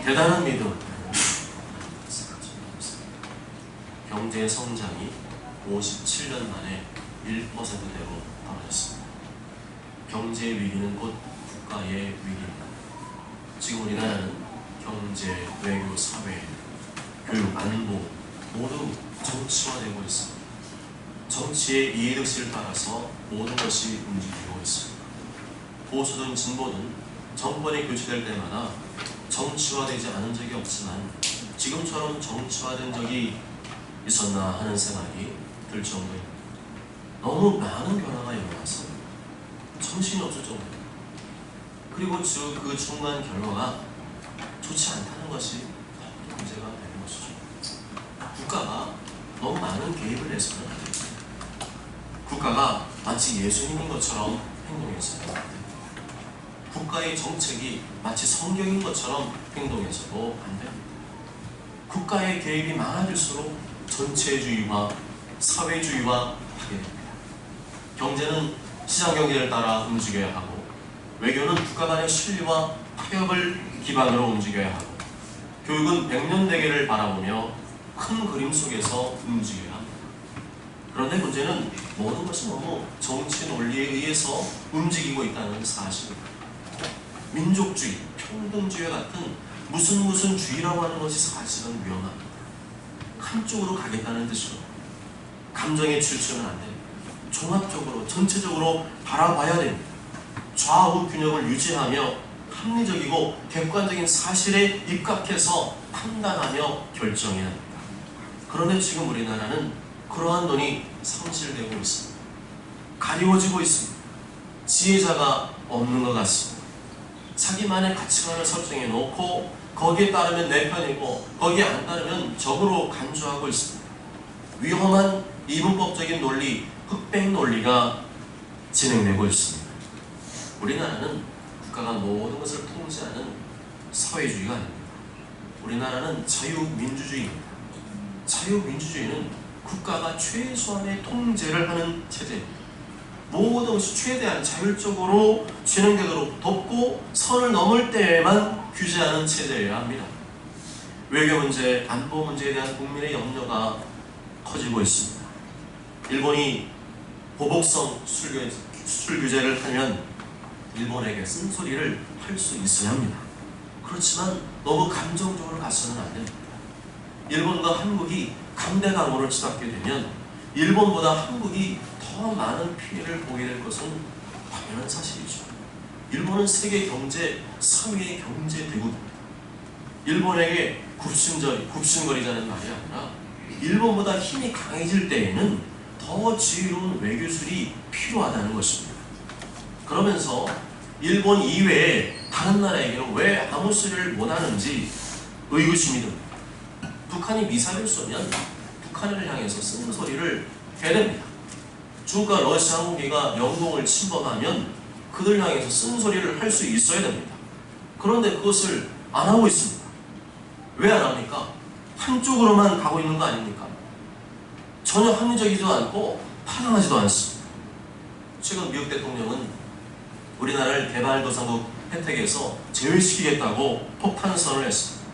대단한 믿음. 경제 성장이 57년 만에 1%대로 떨어졌습니다. 경제 위기는 곧 국가의 위기입니다. 지금 우리나라는 경제, 외교, 사회, 교육, 안보 모두 정치화되고 있습니다. 정치의 이해득실을 따라서 모든 것이 움직이고 있습니다. 보수든 진보든 정권이 교체될 때마다 정치화되지 않은 적이 없지만 지금처럼 정치화된 적이 있었나 하는 생각이 들 정도입니다. 너무 많은 변화가 일어나서 정신이 없을 정도입니다. 그리고 그 중간 결과가 좋지 않다는 것이 문제가 되는 것이죠. 국가가 너무 많은 개입을 해서는 안 됩니다. 국가가 마치 예수님인 것처럼 행동해서는 안 됩니다. 국가의 정책이 마치 성경인 것처럼 행동해서도 안 됩니다. 국가의 개입이 많아질수록 전체주의와 사회주의와 하게 됩니다. 경제는 시장 경제를 따라 움직여야 하고, 외교는 국가 간의 신뢰와 타협을 기반으로 움직여야 하고, 교육은 백년대계를 바라보며 큰 그림 속에서 움직여야 합니다. 그런데 문제는 모든 것이 너무 정치 논리에 의해서 움직이고 있다는 사실입니다. 민족주의, 평등주의 같은 무슨 주의라고 하는 것이 사실은 위험합니다. 한쪽으로 가겠다는 뜻으로 감정에 치우치면 안 됩니다. 종합적으로 전체적으로 바라봐야 됩니다. 좌우 균형을 유지하며 합리적이고 객관적인 사실에 입각해서 판단하며 결정해야 합니다. 그런데 지금 우리나라는 그러한 돈이 상실되고 있습니다. 가리워지고 있습니다. 지혜자가 없는 것 같습니다. 자기만의 가치관을 설정해 놓고 거기에 따르면 내 편이고 거기에 안 따르면 적으로 간주하고 있습니다. 위험한 이분법적인 논리, 흑백 논리가 진행되고 있습니다. 우리나라는 국가가 모든 것을 통제하는 사회주의가 아닙니다. 우리나라는 자유민주주의입니다. 자유민주주의는 국가가 최소한의 통제를 하는 체제입니다. 모든 것이 최대한 자율적으로 진행되도록 돕고 선을 넘을 때에만 규제하는 체제여야 합니다. 외교 문제, 안보 문제에 대한 국민의 염려가 커지고 있습니다. 일본이 보복성 수출 규제를 하면 일본에게 쓴소리를 할 수 있어야 합니다. 그렇지만 너무 감정적으로 가서는 안 됩니다. 일본과 한국이 강대강으로 치닫게 되면 일본보다 한국이 더 많은 피해를 보게 될 것은 당연한 사실이죠. 일본은 세계 경제 3위의 경제 대국입니다. 일본에게 굽신거리자는 말이 아니라 일본보다 힘이 강해질 때에는 더 지혜로운 외교술이 필요하다는 것입니다. 그러면서 일본 이외에 다른 나라에게는 왜 아무 소리를 못하는지 의구심이 듭니다. 북한이 미사일을 쏘면 북한을 향해서 쓰는 소리를 해야 됩니다. 중국과 러시아, 한국이 영공을 침범하면 그들 향해서 쓰는 소리를 할 수 있어야 됩니다. 그런데 그것을 안 하고 있습니다. 왜 안 합니까? 한쪽으로만 가고 있는 거 아닙니까? 전혀 합리적이지도 않고 타당하지도 않습니다. 최근 미국 대통령은 우리나라를 개발도상국 혜택에서 제외시키겠다고 폭탄선언을 했습니다.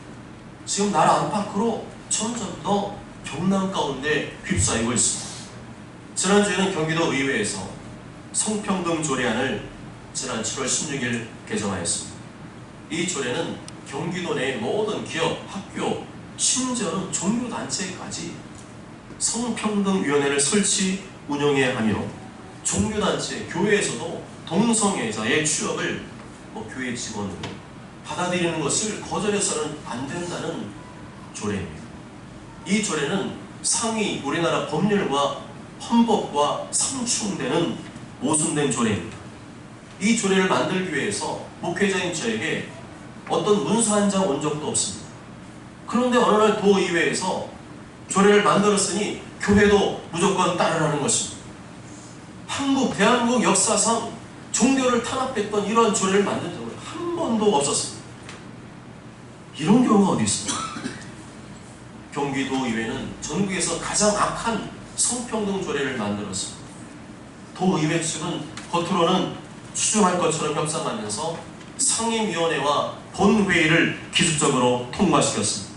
지금 나라 안팎으로 점점 더 경남 가운데 휩싸이고 있습니다. 지난주에는 경기도 의회에서 성평등 조례안을 지난 7월 16일 개정하였습니다. 이 조례는 경기도 내 모든 기업, 학교, 심지어는 종교단체까지 성평등위원회를 설치, 운영해야 하며 종교단체, 교회에서도 동성애자의 취업을 교회 직원으로 받아들이는 것을 거절해서는 안 된다는 조례입니다. 이 조례는 상위 우리나라 법률과 헌법과 상충되는 모순된 조례입니다. 이 조례를 만들기 위해서 목회자인 저에게 어떤 문서 한 장 온 적도 없습니다. 그런데 어느 날 도의회에서 조례를 만들었으니 교회도 무조건 따르라는 것입니다. 대한민국 역사상 종교를 탄압했던 이런 조례를 만든 적은 한 번도 없었습니다. 이런 경우가 어디 있습니까? 경기도의회는 전국에서 가장 악한 성평등 조례를 만들었습니다. 도의회 측은 겉으로는 추종할 것처럼 협상하면서 상임위원회와 본회의를 기습적으로 통과시켰습니다.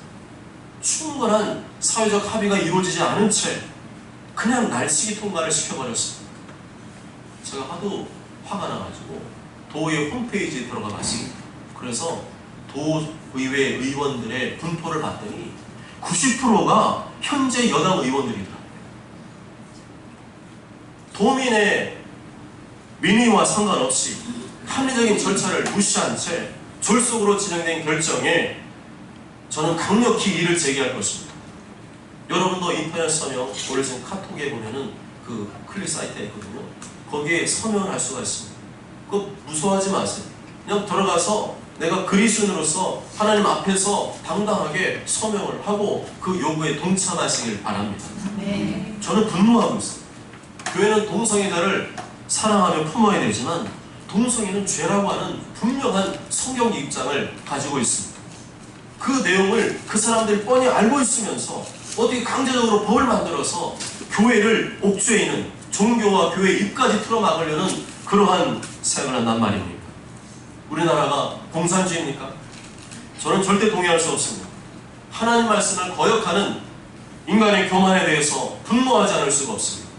충분한 사회적 합의가 이루어지지 않은 채 그냥 날치기 통과를 시켜버렸습니다. 제가 하도 화가 나가지고 도의 홈페이지에 들어가 봤습니다. 그래서 도의회 의원들의 분포를 봤더니 90%가 현재 여당 의원들이더라고요. 도민의 민의와 상관없이 합리적인 절차를 무시한 채 졸속으로 진행된 결정에 저는 강력히 이의를 제기할 것입니다. 여러분도 인터넷 서명, 오늘 지금 카톡에 보면은 그 클릭 사이트에 있거든요. 거기에 서명을 할 수가 있습니다. 그거 무서워하지 마세요. 그냥 들어가서 내가 그리스도인으로서 하나님 앞에서 당당하게 서명을 하고 그 요구에 동참하시길 바랍니다. 네. 저는 분노하고 있습니다. 교회는 동성애자를 사랑하며 품어야 되지만 동성애는 죄라고 하는 분명한 성경 입장을 가지고 있습니다. 그 내용을 그 사람들이 뻔히 알고 있으면서 어떻게 강제적으로 법을 만들어서 교회를 옥죄이는, 종교와 교회 입까지 틀어막으려는 그러한 생각을 한단 말입니다. 우리나라가 공산주의입니까? 저는 절대 동의할 수 없습니다. 하나님 말씀을 거역하는 인간의 교만에 대해서 분노하지 않을 수가 없습니다.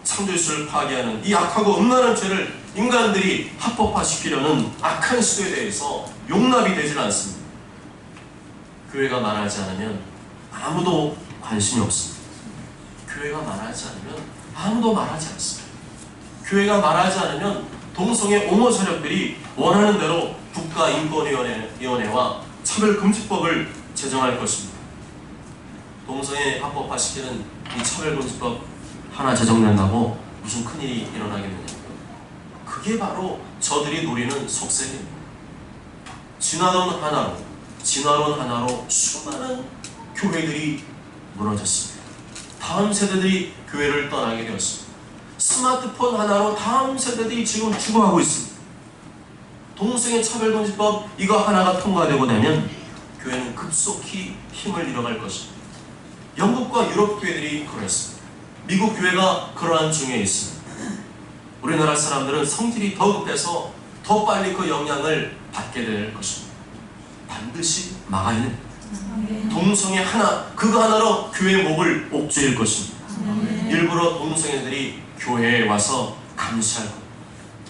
창조주를 파괴하는 이 악하고 음란한 죄를 인간들이 합법화시키려는 악한 시도에 대해서 용납이 되질 않습니다. 교회가 말하지 않으면 아무도 관심이 없습니다. 교회가 말하지 않으면 아무도 말하지 않습니다. 교회가 말하지 않으면 동성애 옹호 세력들이 원하는 대로 국가인권위원회와 차별금지법을 제정할 것입니다. 동성애 합법화시키는 이 차별금지법 하나 제정된다고 무슨 큰일이 일어나겠느냐고요. 그게 바로 저들이 노리는 속셈입니다. 진화론 하나로 수많은 교회들이 무너졌습니다. 다음 세대들이 교회를 떠나게 되었습니다. 스마트폰 하나로 다음 세대들이 지금 죽어가고 있습니다. 동성애 차별금지법 이거 하나가 통과되고 나면 교회는 급속히 힘을 잃어갈 것입니다. 영국과 유럽 교회들이 그랬습니다. 미국 교회가 그러한 중에 있습니다. 우리나라 사람들은 성질이 더 급해서 더 빨리 그 영향을 받게 될 것입니다. 반드시 막아야 됩니다. 동성애 하나, 그거 하나로 교회의 목을 옥죄일 것입니다. 일부러 동성애들이 교회에 와서 감시할 겁니다.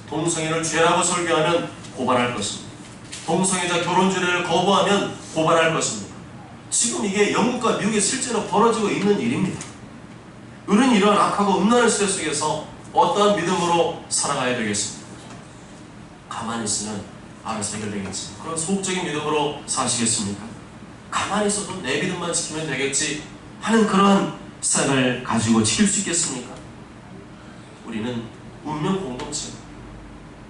동성애를 죄라고 설교하면 고발할 것입니다. 동성애자 결혼주례를 거부하면 고발할 것입니다. 지금 이게 영국과 미국에 실제로 벌어지고 있는 일입니다. 우리는 이러한 악하고 음란한 시대 속에서 어떠한 믿음으로 살아가야 되겠습니까? 가만히 있으면 알아서 해결되겠지. 그런 소극적인 믿음으로 사시겠습니까? 가만히 있어도 내 믿음만 지키면 되겠지 하는 그러한 생각을 가지고 지킬 수 있겠습니까? 우리는 운명 공동체입니다.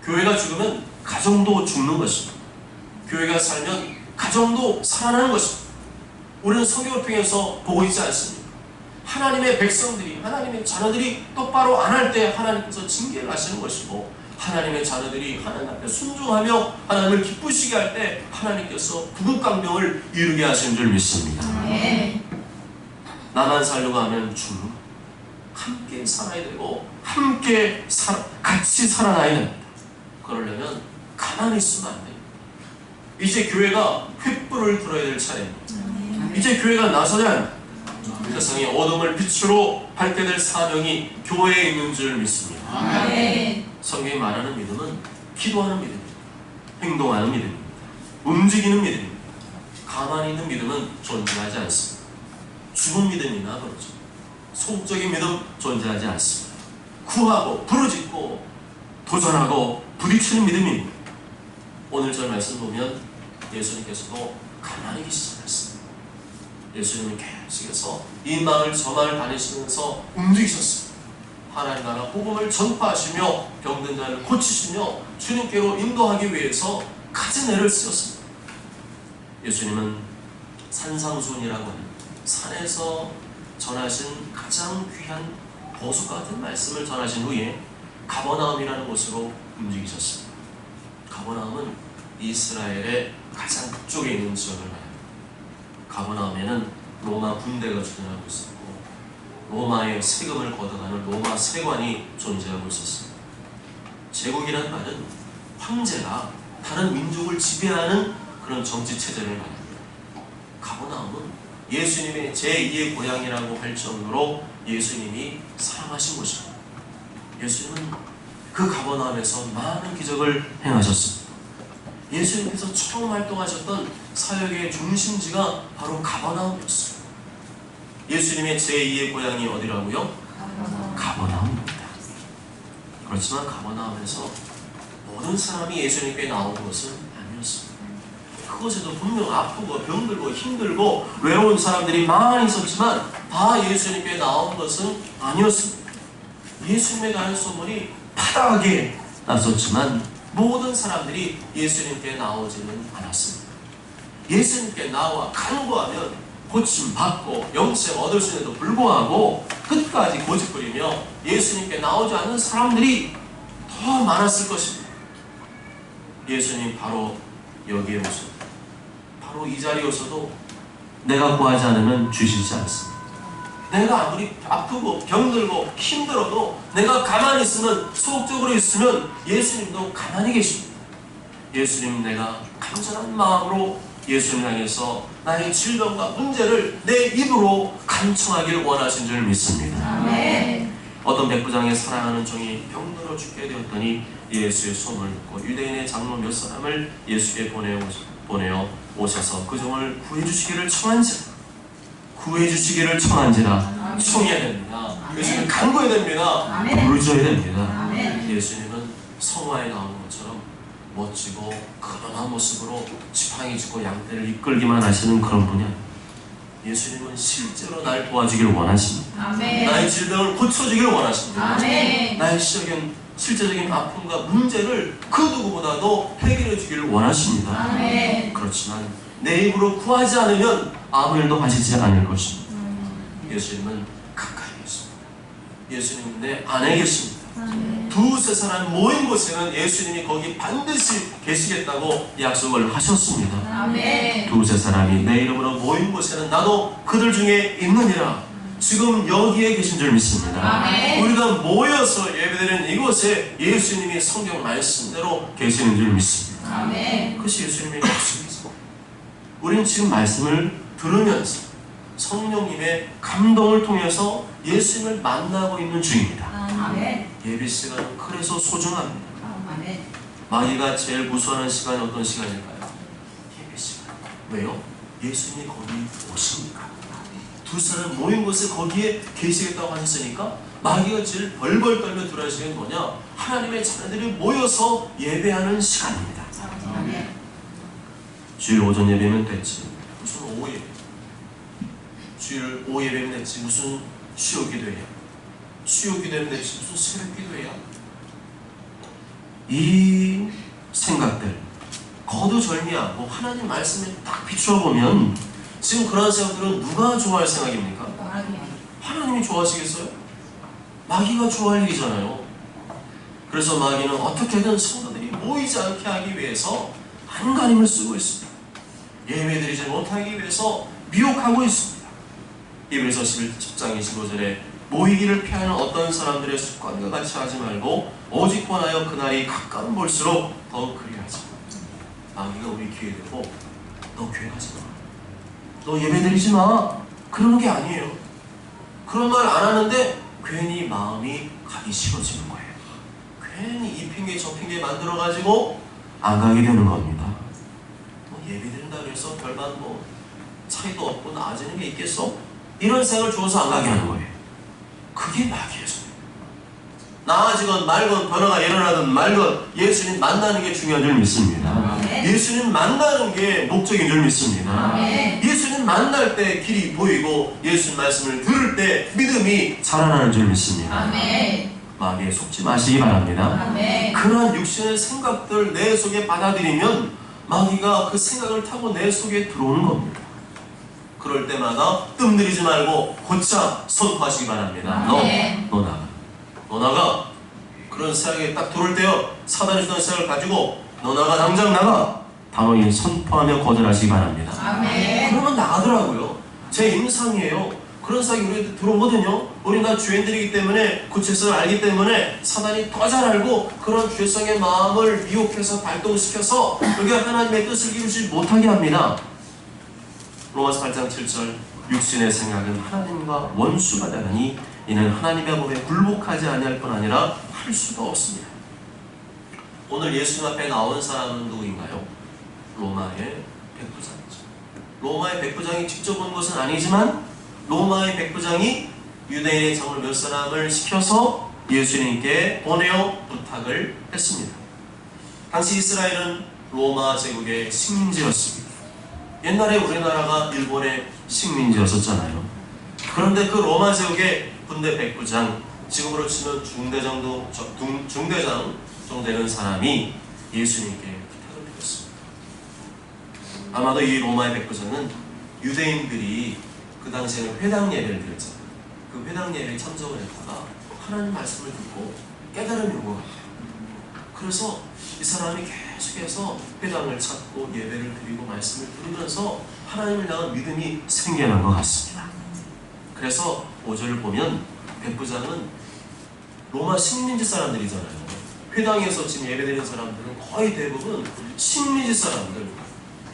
교회가 죽으면 가정도 죽는 것입니다. 교회가 살면 가정도 살아나는 것입니다. 우리는 성경을 통해서 보고 있지 않습니까? 하나님의 백성들이, 하나님의 자녀들이 똑바로 안 할 때 하나님께서 징계를 하시는 것이고, 하나님의 자녀들이 하나님 앞에 순종하며 하나님을 기쁘시게 할 때 하나님께서 구급강병을 이루게 하시는 줄 믿습니다. 나만 살려고 하면 죽는 것. 함께 살아야 되고 함께 같이 살아나야 됩니다. 그러려면 가만히 있으면 안 돼요. 이제 교회가 횃불을 들어야 될 차례입니다. 이제 교회가 나서야 합니다. 세상의 어둠을 빛으로 밝게 될 사명이 교회에 있는 줄 믿습니다. 성경이 말하는 믿음은 기도하는 믿음입니다. 행동하는 믿음입니다. 움직이는 믿음입니다. 가만히 있는 믿음은 존재하지 않습니다. 죽은 믿음이나 그러죠. 소극적인 믿음 존재하지 않습니다. 구하고 부르짖고 도전하고 부딪히는 믿음입니다. 오늘 저 말씀 보면 예수님께서도 가만히 계시지 않았습니다. 예수님은 계속해서 이 마을 저 마을 다니시면서 움직이셨습니다. 하나님 나라 복음을 전파하시며 병든 자를 고치시며 주님께로 인도하기 위해서 가진 애를 쓰셨습니다. 예수님은 산상수훈이라고 하는 산에서 전하신 가장 귀한 보석 같은 말씀을 전하신 후에 가버나움이라는 곳으로 움직이셨습니다. 가버나움은 이스라엘의 가장 북쪽에 있는 지역을 말합니다. 가버나움에는 로마 군대가 주둔하고 있었고 로마의 세금을 걷어가는 로마 세관이 존재하고 있었습니다. 제국이라는 말은 황제가 다른 민족을 지배하는 그런 정치 체제를 말합니다. 가버나움은 예수님의 제2의 고향이라고 할 정도로 예수님이 사랑하신 곳입니다. 예수님은 그 가버나움에서 많은 기적을 행하셨습니다. 예수님께서 처음 활동하셨던 사역의 중심지가 바로 가버나움이었습니다. 예수님의 제2의 고향이 어디라고요? 가버나움입니다. 그렇지만 가버나움에서 모든 사람이 예수님께 나온 것은 아니었습니다. 그곳에도 분명 아프고 병들고 힘들고 외로운 사람들이 많이 있었지만 다 예수님께 나온 것은 아니었습니다. 예수님에 관한 소문이 파다하게 났었지만 모든 사람들이 예수님께 나오지는 않았습니다. 예수님께 나와 간구하면 고침받고 영생 얻을 수 있는데도 불구하고 끝까지 고집부리며 예수님께 나오지 않는 사람들이 더 많았을 것입니다. 예수님 바로 여기에 오셔도, 바로 이 자리에 오셔도 내가 구하지 않으면 주시지 않습니다. 내가 아무리 아프고 병들고 힘들어도 내가 가만히 있으면, 소극적으로 있으면 예수님도 가만히 계십니다. 예수님, 내가 간절한 마음으로 예수님 향해서 나의 질병과 문제를 내 입으로 간청하기를 원하신 줄 믿습니다. 아멘. 어떤 백부장의 사랑하는 종이 병들어 죽게 되었더니 예수의 소문을 듣고 유대인의 장로 몇 사람을 예수께 보내어 오셔서 그 종을 구해주시기를 청한지라 청해야 됩니다. 예수님은 간구해야 됩니다. 부르셔야 됩니다. 예수님은 성화에 나오는 것처럼 멋지고 근엄한 모습으로 지팡이 짚고 양떼를 이끌기만 하시는 그런 분이 아닙니다. 예수님은 실제로 날 도와주기를 원하십니다. 아멘. 나의 질병을 고쳐주기를 원하십니다. 아멘. 나의 실제적인 아픔과 문제를 그 누구보다도 해결해 주기를 원하십니다. 아멘. 그렇지만 내 입으로 구하지 않으면 아무 일도 하시지 않을 것입니다. 예수님은 가까이 계십니다. 예수님은 내 안에 계십니다. 두세 사람 모인 곳에는 예수님이 거기 반드시 계시겠다고 약속을 하셨습니다. 아멘. 두세 사람이 내 이름으로 모인 곳에는 나도 그들 중에 있느니라. 지금 여기에 계신 줄 믿습니다. 아멘. 우리가 모여서 예배드리는 이곳에 예수님이 성경 말씀대로 계시는 줄 믿습니다. 아멘. 그것이 예수님의 약속입니다. 우리는 지금 말씀을 들으면서 성령님의 감동을 통해서 예수님을 만나고 있는 중입니다. 아멘. 예배 시간은 그래서 소중합니다. 아멘. 마귀가 제일 무서워하는 시간이 어떤 시간일까요? 예배 시간. 왜요? 예수님이 거기 오시니까. 두 사람 모인 곳에 거기에 계시겠다고 하셨으니까 마귀가 제일 벌벌 떨며 들어야 시간이 뭐냐? 하나님의 자녀들이 모여서 예배하는 시간입니다. 아멘. 주일 오전 예배면 됐지 무슨 오후 예배, 주일 오후 예배면 됐지 무슨 수요 기도회야, 수요 기도회면 됐지 무슨 새벽 기도회야. 이 생각들 거두절미하고 하나님 말씀에 딱 비추어 보면 지금 그런 생각들은 누가 좋아할 생각입니까? 하나님이 좋아하시겠어요? 마귀가 좋아할 일이잖아요. 그래서 마귀는 어떻게든 성도들이 모이지 않게 하기 위해서 안간힘을 쓰고 있습니다. 예배드리지 못하기 위해서 미혹하고 있습니다. 이브리서 10장 25절에 모이기를 피하는 어떤 사람들의 습관과 같이 하지 말고 오직 원하여 그날이 가까운 볼수록 더 그리하자. 마귀가 우리 귀에 대고 너 교회 가지 마, 너 예배드리지 마, 그러는 게 아니에요. 그런 말 안 하는데 괜히 마음이 가기 싫어지는 거예요. 괜히 이 핑계 저 핑계 만들어가지고 안 가게 되는 겁니다. 뭐 예배드린다 그래서 별반 뭐 차이도 없고 나아지는 게 있겠어? 이런 생각을 줘서 안 가게 하는 거예요. 그게 마귀의 소리. 나아지건 말건 변화가 일어나든 말건 예수님 만나는 게 중요한 줄 믿습니다. 아멘. 예수님 만나는 게 목적인 줄 믿습니다. 아멘. 예수님 만날 때 길이 보이고 예수님 말씀을 들을 때 믿음이 자라나는 줄 믿습니다. 아멘. 마귀에 속지 마시기 바랍니다. 아멘. 그러한 육신의 생각들 내 속에 받아들이면 마귀가 그 생각을 타고 내 속에 들어오는 겁니다. 그럴 때마다 뜸들이지 말고 곧장 선포하시기 바랍니다. 너 나가. 너 나가. 그런 생각이 딱 들어올 때요, 사단이 주던 생각을 가지고 너 나가, 당장 나가, 단호히 선포하며 거절하시기 바랍니다. 아멘. 그러면 나가더라고요. 제 임상이에요. 그런 생각이 우리한테 들어오거든요. 우리는 다 죄인들이기 때문에 그 죄성을 알기 때문에 사단이 더 잘 알고 그런 죄성의 마음을 미혹해서 발동시켜서 우리가 하나님의 뜻을 이루지 못하게 합니다. 로마서 8장 7절 육신의 생각은 하나님과 원수가 되나니 이는 하나님의 법에 굴복하지 아니할 뿐 아니라 할 수도 없습니다. 오늘 예수님 앞에 나온 사람은 누구인가요? 로마의 백부장이죠. 로마의 백부장이 직접 온 것은 아니지만 로마의 백부장이 유대인의 장로 몇 사람을 시켜서 예수님께 보내어 부탁을 했습니다. 당시 이스라엘은 로마 제국의 식민지였습니다. 옛날에 우리나라가 일본의 식민지였었잖아요. 그런데 그 로마 제국의 군대 백부장, 지금으로 치면 중대장 정도 되는 사람이 예수님께 부탁을 드렸습니다. 아마도 이 로마의 백부장은 유대인들이 그 당시에는 회당 예배를 드렸잖아요. 그 회당 예배에 참석을 했다가 하나님 말씀을 듣고 깨달음이 온 것 같아요. 그래서 이 사람이 계속해서 회당을 찾고 예배를 드리고 말씀을 들으면서 하나님을 향한 믿음이 생겨난 것 같습니다. 그래서 5절을 보면 백부장은 로마 식민지 사람들이잖아요. 회당에서 지금 예배드리는 사람들은 거의 대부분 식민지 사람들.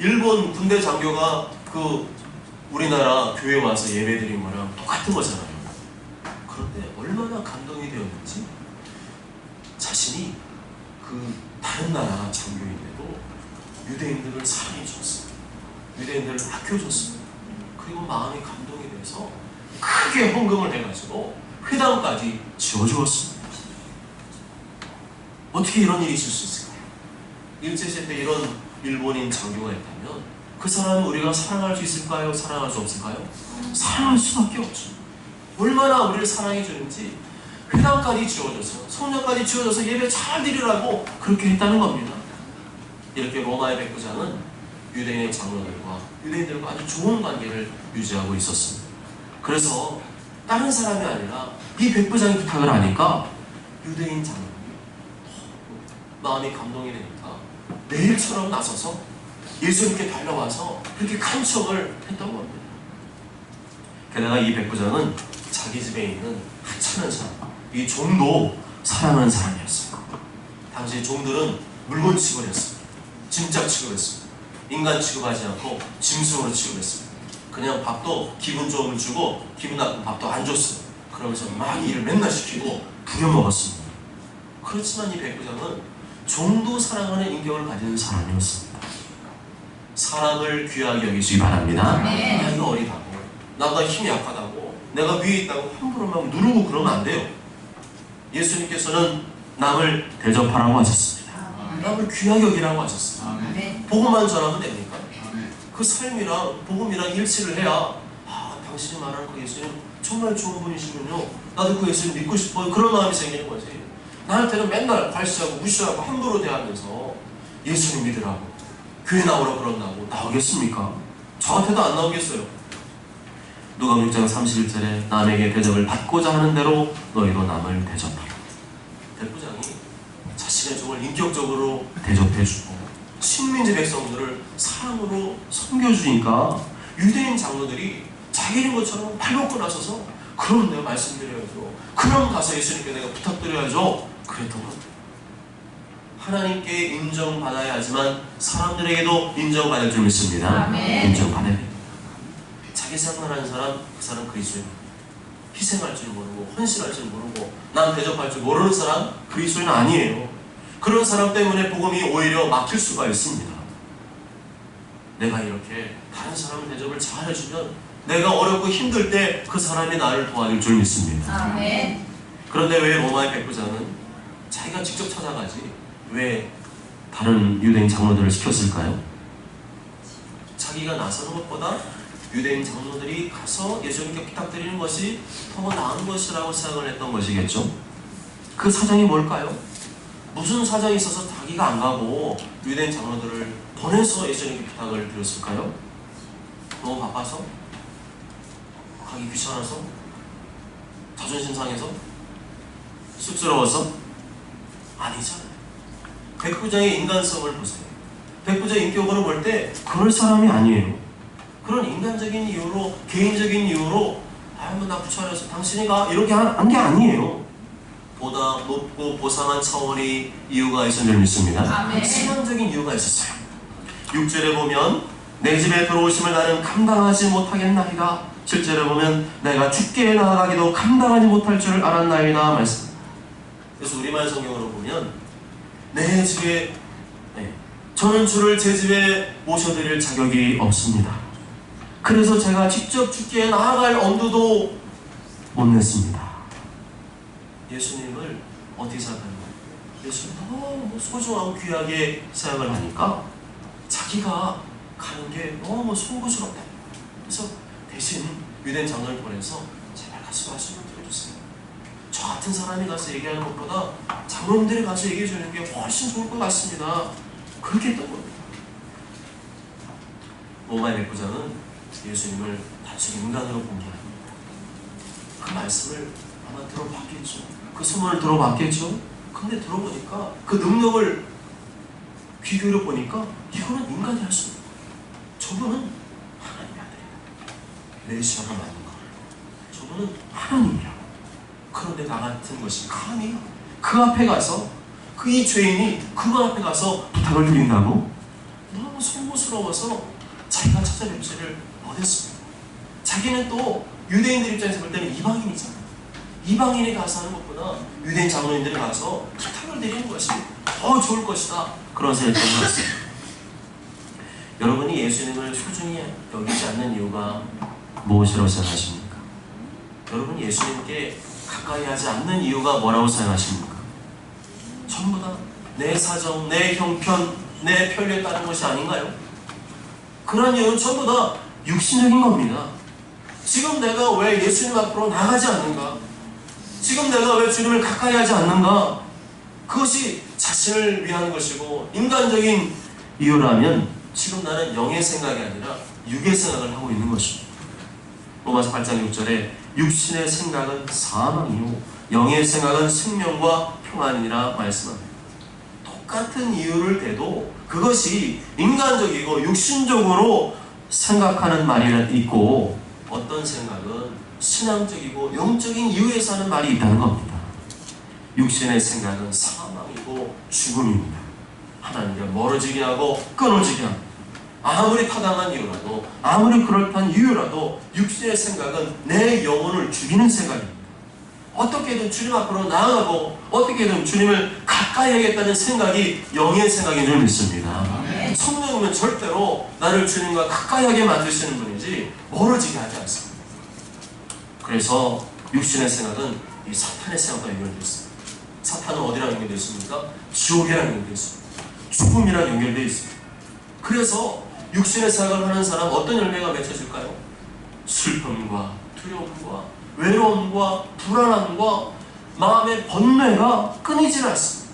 일본 군대 장교가 그 우리나라 교회에 와서 예배드린 거랑 똑같은 거잖아요. 그런데 얼마나 감동이 되었는지 자신이 그 다른 나라 장교인데도 유대인들을 사랑해 줬어요. 유대인들을 아껴줬습니다. 그리고 마음이 감동이 돼서 크게 헌금을 해가지고 회당까지 지어주었습니다. 어떻게 이런 일이 있을 수 있을까요? 일제시대 때 이런 일본인 장교가 있다면 그 사람은 우리가 사랑할 수 있을까요? 사랑할 수 없을까요? 사랑할 수밖에 없죠. 얼마나 우리를 사랑해 주는지 회당까지 지어줘서 성전까지 지어줘서 예배 잘 드리라고 그렇게 했다는 겁니다. 이렇게 로마의 백부장은 유대인의 장로들과 유대인들과 아주 좋은 관계를 유지하고 있었습니다. 그래서 다른 사람이 아니라 이 백부장이 부탁을 하니까 유대인 장로들이 마음이 감동이 되니까 매일처럼 나서서 예수님께 달려와서 그렇게 간청을 했던 겁니다. 게다가 이 백부장은 자기 집에 있는 하찮은 사람, 이 종도 사랑하는 사람이었어요. 당시 종들은 물건 취급했습니다. 짐짝 취급했습니다. 인간 취급하지 않고 짐승으로 취급했습니다. 그냥 밥도 기분 좋으면 주고 기분 나쁜 밥도 안 줬어요. 그러면서 막 일을 맨날 시키고 부려먹었습니다. 그렇지만 이 백부장은 종도 사랑하는 인격을 가진 사람이었습니다. 사람을 귀하게 여기시기 바랍니다. 나이가 어리다고, 나보다 힘이 약하다고, 내가 위에 있다고 함부로 막 누르고 그러면 안 돼요. 예수님께서는 남을 대접하라고 하셨습니다. 남을 귀하게 여기라고 하셨습니다. 복음만 전하면 됩니까? 그 삶이랑 복음이랑 일치를 해야 당신이 말하는 그 예수님 정말 좋은 분이시군요. 나도 그 예수님 믿고 싶어요. 그런 마음이 생기는 거지. 나한테는 맨날 발시하고 무시하고 함부로 대하면서 예수님 믿으라고 교회 나오라 그런다고 나오겠습니까? 저한테도 안 나오겠어요. 누가복음 6장 31절에 남에게 대접을 받고자 하는 대로 너희도 남을 대접하라. 백부장이 자신의 종을 인격적으로 대접해주고 식민지 백성들을 사랑으로 섬겨주니까 유대인 장로들이 자기인 것처럼 발벗고 나서서 그럼 내가 말씀드려야죠. 그럼 가서 예수님께 내가 부탁드려야죠. 그랬던 겁니다. 하나님께 인정받아야 하지만 사람들에게도 인정받을 줄 믿습니다. 인정받아야 돼요. 자기 생각하는 사람, 그 사람 그리스도인. 희생할 줄 모르고 헌신할 줄 모르고 난 대접할 줄 모르는 사람 그리스도인 아니에요. 그런 사람 때문에 복음이 오히려 막힐 수가 있습니다. 내가 이렇게 다른 사람을 대접을 잘 해주면 내가 어렵고 힘들 때 그 사람이 나를 도와줄 줄 믿습니다. 아멘. 그런데 왜 로마의 백부장은 자기가 직접 찾아가지 왜 다른 유대인 장로들을 시켰을까요? 자기가 나서는 것보다 유대인 장로들이 가서 예수님께 부탁드리는 것이 더 나은 것이라고 생각을 했던 것이겠죠. 그 사정이 뭘까요? 무슨 사정이 있어서 자기가 안 가고 유대인 장로들을 보내서 예수님께 부탁을 드렸을까요? 너무 바빠서? 가기 귀찮아서? 자존심 상해서? 쑥스러워서? 아니잖아요. 백부장의 인간성을 보세요. 백부장의 인격으로 볼 때 그럴 사람이 아니에요. 그런 인간적인 이유로, 개인적인 이유로 한번 나 부처하셔서 당신이 가 이렇게 한 게 아니에요. 보다 높고 보상한 차원의 이유가 있었는 줄 믿습니다. 아멘. 신앙적인 이유가 있었어요. 6절에 보면 내 집에 들어오심을 나는 감당하지 못하겠나이다. 7절에 보면 내가 주께 나아가기도 감당하지 못할 줄 알았나이다 말씀. 그래서 우리말 성경으로 보면 내 집에 저는 주를 제 집에 모셔드릴 자격이 없습니다. 그래서 제가 직접 주께 나아갈 엄두도 못 냈습니다. 예수님을 어떻게 생각하는 거예요? 예수님 너무 소중하고 귀하게 생각을 하니까 자기가 가는 게 너무 송구스럽다. 그래서 대신 유대인 장로를 보내서 제발 가서 말씀 좀 들어주세요. 저 같은 사람이 가서 얘기하는 것보다 장로님들이 가서 얘기해 주는 게 훨씬 좋을 것 같습니다. 그렇게 했던 겁니다. 로마의 백부장은 예수님을 단순히 인간으로 본 게 아닙니다. 그 말씀을 아마 들어봤겠죠. 그 소문을 들어봤겠죠. 근데 들어보니까 그 능력을 귀 기울여 보니까 이거는 인간이 할 수 없는 거예요. 저분은 하나님의 아들이다. 메시아가 맞는 거예요. 저분은 하나님이라고. 그런데 나 같은 것이 감히 그 앞에 가서 그 이 죄인이 그분 앞에 가서 부탁을 드린다고? 너무 송구스러워서 자기가 찾아뵙지를 못했습니다. 자기는 또 유대인들 입장에서 볼 때는 이방인이잖아요. 이방인이 가서 하는 것보다 유대인 장로님들이 가서 부탁을 드리는 것이 더 좋을 것이다. 그런 생각이 든 것 같습니다. 여러분이 예수님을 소중히 여기지 않는 이유가 무엇이라고 생각하십니까? 여러분이 예수님께 가까이 하지 않는 이유가 뭐라고 생각하십니까? 전부 다 내 사정, 내 형편, 내 편리에 따른 것이 아닌가요? 그런 이유는 전부 다 육신적인 겁니다. 지금 내가 왜 예수님 앞으로 나가지 않는가? 지금 내가 왜 주님을 가까이 하지 않는가? 그것이 자신을 위한 것이고 인간적인 이유라면 지금 나는 영의 생각이 아니라 육의 생각을 하고 있는 것입니다. 로마서 8장 6절에 육신의 생각은 사망이요 영의 생각은 생명과 평안이라 말씀합니다. 똑같은 이유를 대도 그것이 인간적이고 육신적으로 생각하는 말이 있고 어떤 생각은 신앙적이고 영적인 이유에서 하는 말이 있다는 겁니다. 육신의 생각은 사망이고 죽음입니다. 하나님과 멀어지게 하고 끊어지게 합니다. 아무리 타당한 이유라도 아무리 그럴듯한 이유라도 육신의 생각은 내 영혼을 죽이는 생각입니다. 어떻게든 주님 앞으로 나아가고 어떻게든 주님을 가까이 하겠다는 생각이 영의 생각인 줄 믿습니다. 성령님은 절대로 나를 주님과 가까이 하게 만드시는 분이지 멀어지게 하지 않습니다. 그래서 육신의 생각은 이 사탄의 생각과 연결되어 있습니다. 사탄은 어디랑 연결되어 있습니까? 지옥이랑 연결되어 있습니다. 죽음이랑 연결되어 있습니다. 그래서 육신의 생각을 하는 사람 어떤 열매가 맺혀질까요? 슬픔과 두려움과 외로움과 불안함과 마음의 번뇌가 끊이질 않습니다.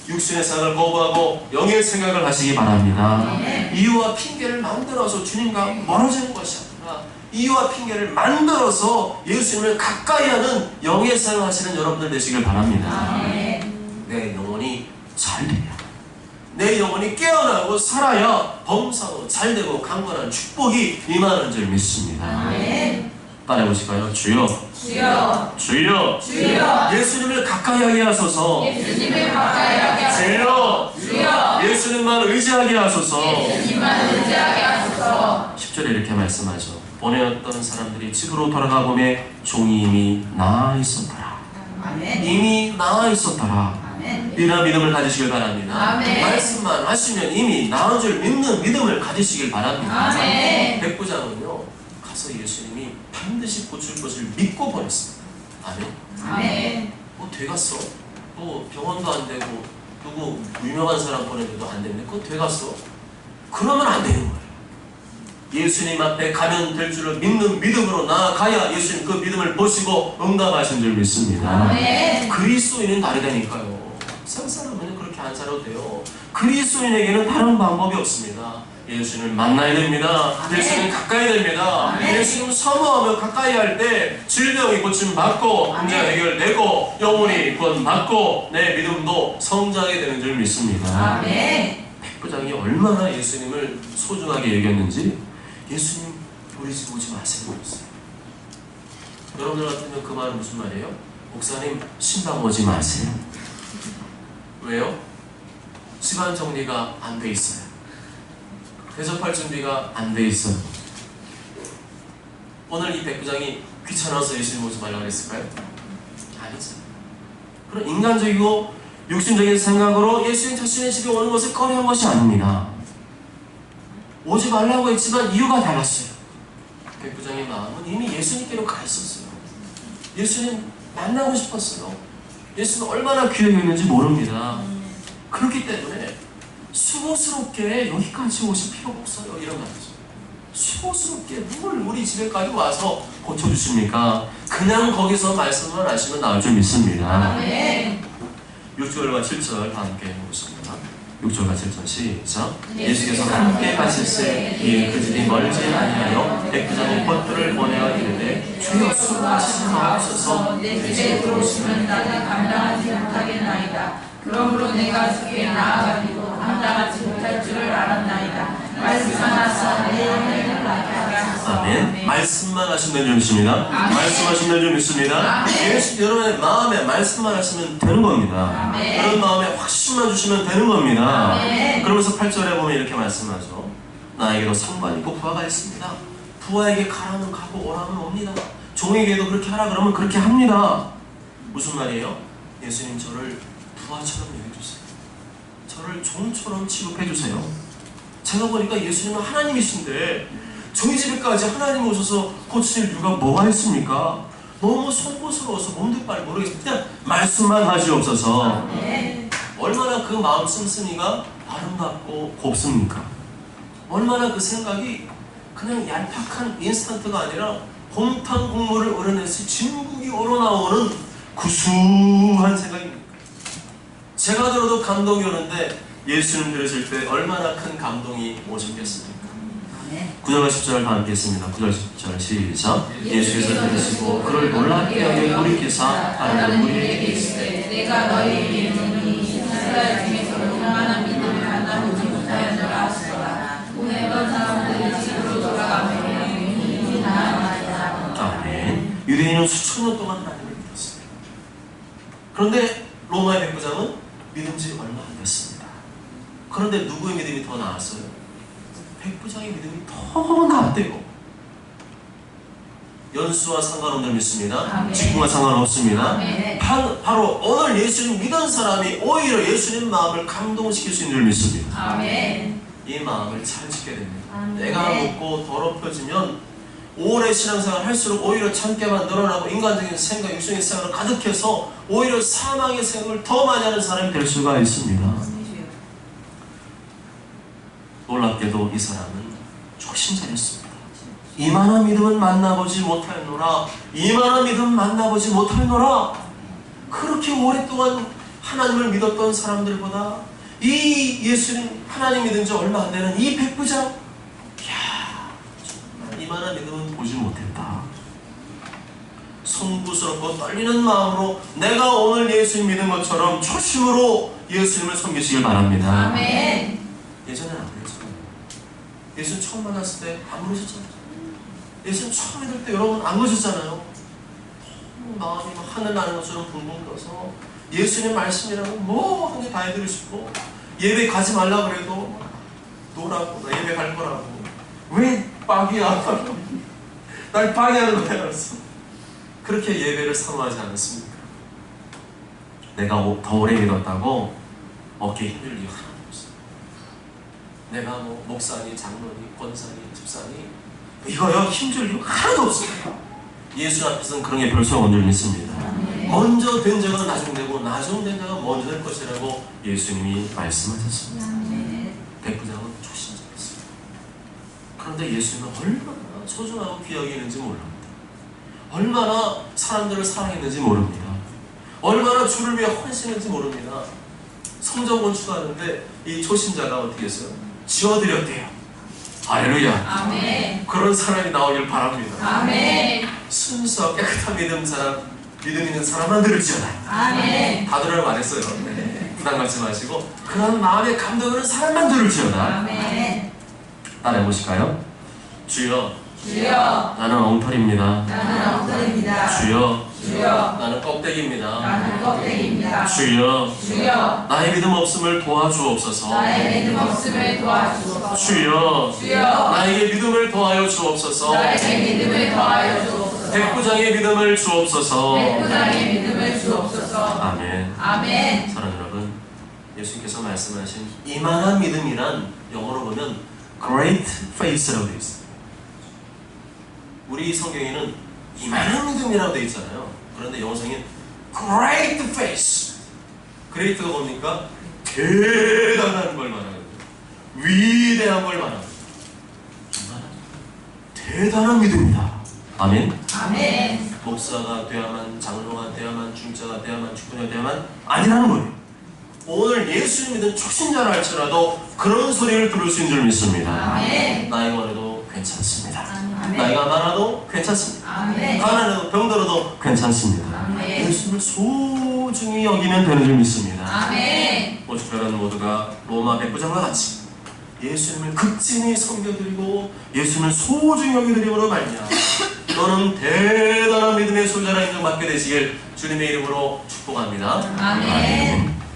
육신의 생각을 거부하고 영의 생각을 하시기 바랍니다. 이유와 핑계를 만들어서 주님과 멀어지는 것이 아니라 이유와 핑계를 만들어서 예수님을 가까이 하는 영의 생각을 하시는 여러분들 되시길 바랍니다. 내 영혼이 잘 되냐? 내 영혼이 깨어나고 살아야 범사도 잘되고 강건한 축복이 임하는 줄 믿습니다. 따라해보실까요? 주여 주여 주여 주여 예수님을 가까이 하게 하소서. 예수님을 가까이 하게 하소서. 주여 예수님만 의지하게 하소서. 예수님만 의지하게 하소서. 10절에 이렇게 말씀하죠. 보내었던 사람들이 집으로 돌아가 보매 종이 이미 나아 있었더라. 아멘. 이미 나아 있었더라. 아멘. 이런 믿음을 가지시길 바랍니다. 아멘. 말씀만 하시면 이미 나은 줄 믿는 믿음을 가지시길 바랍니다. 아멘. 백부장은요 가서 예수님이 반드시 고칠 것을 믿고 보냈습니다. 아멘. 아멘. 뭐 돼갔어. 또 병원도 안 되고 누구 유명한 사람 보내도 안 되는데 그거 돼갔어. 그러면 안 되는 거예요. 예수님 앞에 가면 될 줄을 믿는 믿음으로 나아가야 예수님 그 믿음을 보시고 응답하신 줄 믿습니다. 아멘. 그리스도인은 다르다니까요. 세상 사람은 그렇게 안 살아도 돼요. 그리스도인에게는 다른 방법이 없습니다. 예수님을 만나야 됩니다. 아멘. 예수님 가까이 됩니다. 아멘. 예수님 사모하며 가까이 할 때 질병이 고침받고 문제가 아멘. 해결되고 영혼이 구원받고 내 믿음도 성장하게 되는 줄 믿습니다. 아멘. 백부장이 얼마나 예수님을 소중하게 여겼는지 예수님 우리 집 오지 마세요 그랬어요. 여러분들 같으면 그 말은 무슨 말이에요? 목사님 신방 오지 마세요. 왜요? 집안 정리가 안 돼 있어요. 대접할 준비가 안 돼 있어요. 오늘 이 백부장이 귀찮아서 예수님 오지 말라고 했을까요? 아니죠. 그런 인간적이고 육신적인 생각으로 예수님 자신의 집에 오는 것을 꺼려한 것이 아닙니다. 오지 말라고 했지만 이유가 달랐어요. 백부장의 마음은 이미 예수님께로 가 있었어요. 예수님 만나고 싶었어요. 예수는 얼마나 귀해 보이는지 모릅니다. 그렇기 때문에 수고스럽게 여기까지 오실 필요가 없어요. 이런 말이죠. 수고스럽게 뭘 우리 집에까지 와서 고쳐주십니까? 그냥 거기서 말씀만 하시면 나을 줄 믿습니다. 아멘. 6절과 7절 함께 해보겠습니다. 6절과 7절 시작. 예수께서 함께 가실새 이에 그 집이 멀지 아니하여 백부장이 벗들을 보내어 이르되 주여 수고하시옵소서 내 집에 들어오시면 나는 감당하지 못하겠나이다. 그러므로 내가 주께 나아가기도 감당하지 못할 줄을 알았나이다. 말씀하사 내 영혼을 낫게 하소서. 아멘. 말씀만 하시면 줄 믿습니다. 말씀하시면 줄 믿습니다. 예수 여러분의 마음에 말씀만 하시면 되는 겁니다. 그런 마음에 확신만 주시면 되는 겁니다. 그러면서 8절에 보면 이렇게 말씀하죠. 나에게도 상관 있고 부하가 있습니다. 부하에게 가라면 가고 오라면 옵니다. 종에게도 그렇게 하라 그러면 그렇게 합니다. 무슨 말이에요? 예수님 저를 부하처럼 여겨주세요. 저를 종처럼 취급해주세요. 제가 보니까 예수님은 하나님이신데 저희 집에까지 하나님 오셔서 고칠 이유가 뭐가 있습니까? 너무 송구스러워서 몸도 빨리 모르겠어요. 그냥 말씀만 하시옵소서. 얼마나 그 마음 씀씀이가 아름답고 곱습니까? 얼마나 그 생각이 그냥 얄팍한 인스턴트가 아니라 곰탕 국물을 우려내서 진국이 우러나오는 구수한 생각입니다. 제가 들어도 감동이 오는데 예수님 들으실 때 얼마나 큰 감동이 오셨겠습니까? 9절과 10절을 다 함께 했습니다. 9절 10절 시작. 예수께서 들으시고 그를 놀랍게 여겨 돌이키사 다른 무리에게 이르시되 내가 너희에게 이르노니 이스라엘 중에서 얼마나 믿음을 만나보지 못하였노라 하시더라. 보내던 사람들이 집으로 돌아가며 유대인이 나아가니라. 아멘. 유대인은 수천 년 동안 하나님을 믿었어요. 그런데 로마의 백부장은 믿은 지 얼마 안 됐습니다. 그런데 누구의 믿음이 더 나았어요? 백부장의 믿음이 더 나았대요. 연수와 상관없는 믿습니다. 직분과 상관없습니다. 바로 오늘 예수님 믿은 사람이 오히려 예수님 마음을 감동시킬 수 있는 줄 믿습니다. 아멘. 이 마음을 잘 지켜야 됩니다. 아멘. 내가 먹고 더럽혀지면 오래 신앙생활 할수록 오히려 참게만 늘어나고 인간적인 생각, 육성의 생각을 가득해서 오히려 사망의 생각을 더 많이 하는 사람이 될 수가 있습니다. 놀랍게도 이 사람은 초신자였습니다. 이만한 믿음은 만나보지 못하였노라. 이만한 믿음 만나보지 못하였노라. 그렇게 오랫동안 하나님을 믿었던 사람들보다 이 예수님 하나님 믿은 지 얼마 안 되는 이 백부장, 이야, 정말 이만한 믿음은 보지 못했다. 송구스럽고 떨리는 마음으로 내가 오늘 예수님 믿은 것처럼 초심으로 예수님을 섬기시길 바랍니다. 아멘. 예전엔 안 그랬잖아요. 예수님 처음 만났을 때 안 그러셨잖아요. 예수님 처음 믿을 때 여러분 안 그러셨잖아요. 마음이 막 하늘 나는 것처럼 붕붕 떠서 예수님 말씀이라고 뭐 한 개 다 해드리고 싶고 예배 가지 말라 그래도 노라고 나 예배 갈 거라고 왜 빡이야 날 방해하는 거야. 그래서 그렇게 예배를 사모하지 않았습니까? 내가 더 오래 믿었다고 어깨에 힘들 일이 하나도 없어요. 내가 뭐 목사니 장로니 권사니 집사니 이거요 힘줄 이유 하나도 없습니다. 예수 앞에서는 그런 게 별 소용 없는 줄 믿습니다. 먼저 된 자가 나중 되고 나중 된 자가 먼저 될 것이라고 예수님이 말씀하셨습니다. 백부장은 초신자였습니다. 그런데 예수님은 얼마나 소중하고 귀하게 있는지 모릅니다. 얼마나 사람들을 사랑했는지 모릅니다. 얼마나 주를 위해 헌신했는지 모릅니다. 성전 건축하는데 이 초신자가 어떻게 했어요? 지어드렸대요. 할렐루야. 아멘. 그런 사람이 나오길 바랍니다. 아멘. 순수하고 깨끗한 믿음 있는 사람만 들을지어다. 아멘. 다들을 말했어요. 부담 갖지 마시고 그런 마음에 감동하는 사람만 들을지어다. 아멘. 따라해 보실까요? 주여 주여. 나는 엉터리입니다. 나는 엉터리입니다. 주여. 주여. 나는 껍데기입니다. 나는 껍데기입니다. 주여. 주여. 나의 믿음 없음을 도와주옵소서. 나의 믿음 없음을 도와주옵소서. 주여. 주여. 나에게 믿음을 더하여 주옵소서. 나에게 믿음을 더하여 주옵소서. 백부장의 믿음을 주옵소서. 백부장의 믿음을 주옵소서. 아멘. 아멘. 사랑하는 여러분, 예수님께서 말씀하신 이만한 믿음이란 영어로 보면 great faith라고 되어 있습니다. 우리 성경에는 이만한 믿음이라고 되어 있잖아요. 그런데 영어 성경에는 great faith. great가 뭡니까? 대단한 걸 말하거든요. 위대한 걸 말하거든요. 정말 대단한 믿음이다. 아멘. 아멘. 목사가 돼야만, 장로가 돼야만, 중자가 돼야만, 축구자가 돼야만 아니라는 거예요. 오늘 예수를 믿은 초신자라 할지라도 그런 소리를 들을 수 있는 줄 믿습니다. 아멘. 나이가 어려도 괜찮습니다. 아멘. 나이가 많아도 괜찮습니다. 아멘. 가난해도 병들어도 괜찮습니다. 아멘. 예수님을 소중히 여기면 되는 줄 믿습니다. 아멘. 오직 여러분 모두가 로마 백부장과 같이 예수님을 극진히 섬겨드리고 예수님을 소중히 여기드림으로 말미암아 너는 대단한 믿음의 소유자라 인정받게 되시길 주님의 이름으로 축복합니다. 아멘.